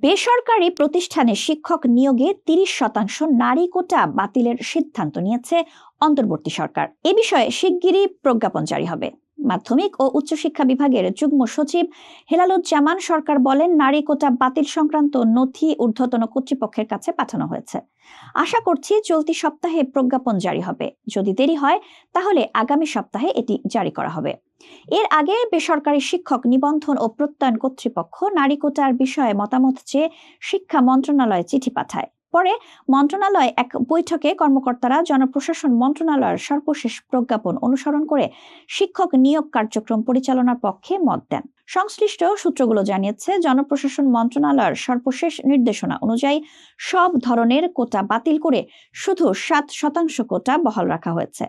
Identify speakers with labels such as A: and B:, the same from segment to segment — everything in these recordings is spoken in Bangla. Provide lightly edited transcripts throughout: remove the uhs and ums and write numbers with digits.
A: বেসরকারি প্রতিষ্ঠানে শিক্ষক নিয়োগে ৩০% নারী কোটা বাতিলের সিদ্ধান্ত নিয়েছে অন্তর্বর্তী সরকার। এ বিষয়ে শিগগিরই প্রজ্ঞাপন জারি হবে। মাধ্যমিক ও উচ্চশিক্ষা বিভাগের যুগ্ম সচিব হেলালুজ্জামান সরকার বলেন, নারী কোটা বাতিল সংক্রান্ত নথি ঊর্ধ্বতন কর্তৃপক্ষের কাছে পাঠানো হয়েছে। আশা করছি চলতি সপ্তাহে প্রজ্ঞাপন জারি হবে। যদি দেরি হয় তাহলে আগামী সপ্তাহে এটি জারি করা হবে। এর আগে বেসরকারি শিক্ষক নিবন্ধন ও প্রত্যয়ন কর্তৃপক্ষ নারী কোটার বিষয়ে মতামত চেয়ে শিক্ষা মন্ত্রণালয়ে চিঠি পাঠায়। পরে মন্ত্রণালয় এক বৈঠকে কর্মকর্তারা জনপ্রশাসন মন্ত্রণালয়ের সর্বশেষ প্রজ্ঞাপন অনুসরণ করে শিক্ষক নিয়োগ কার্যক্রম পরিচালনার পক্ষে মত দেন। সংশ্লিষ্ট সূত্রগুলো জানিয়েছে, জনপ্রশাসন মন্ত্রণালয়ের সর্বশেষ নির্দেশনা অনুযায়ী সব ধরনের কোটা বাতিল করে শুধু 7% কোটা বহাল রাখা হয়েছে।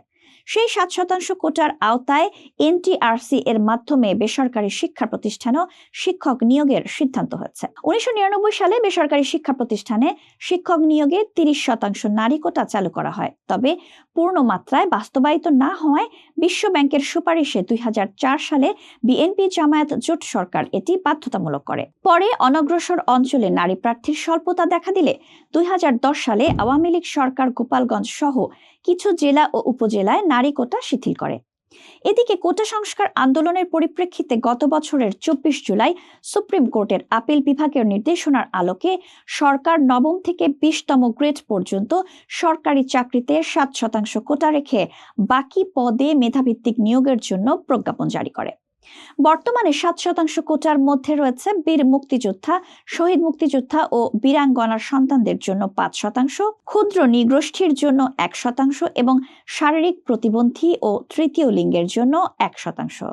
A: সেই 7% কোটার আওতায় এনটিআরসি এর মাধ্যমে বেসরকারি শিক্ষা প্রতিষ্ঠানেও শিক্ষক নিয়োগের সিদ্ধান্ত হয়েছে। 1999 সালে বেসরকারি শিক্ষা প্রতিষ্ঠানে শিক্ষক নিয়োগে 30% নারী কোটা চালু করা হয়। তবে পূর্ণ মাত্রায় বাস্তবায়িত না হওয়ায় বিশ্ব ব্যাংকের সুপারিশে 2004 সালে বিএনপি জামায়াত জোট সরকার এটি বাধ্যতামূলক করে। পরে অনগ্রসর অঞ্চলে নারী প্রার্থীর স্বল্পতা দেখা দিলে 2010 সালে আওয়ামী লীগ সরকার গোপালগঞ্জ সহ কিছু জেলা ও উপজেলায় নারী কোটা শিথিল করে। এদিকে কোটা সংস্কার আন্দোলনের পরিপ্রেক্ষিতে গত বছরের 24 জুলাই সুপ্রিম কোর্টের আপিল বিভাগের নির্দেশনার আলোকে সরকার নবম থেকে 20তম গ্রেড পর্যন্ত সরকারি চাকরিতে 7% কোটা রেখে বাকি পদে মেধাভিত্তিক নিয়োগের জন্য প্রজ্ঞাপন জারি করে। বর্তমানে 7% কোটার মধ্যে রয়েছে বীর মুক্তিযোদ্ধা, শহীদ মুক্তিযোদ্ধা ও বীরাঙ্গনার সন্তানদের জন্য 5%, ক্ষুদ্র নৃগোষ্ঠীর জন্য 1% এবং শারীরিক প্রতিবন্ধী ও তৃতীয় লিঙ্গের জন্য 1%।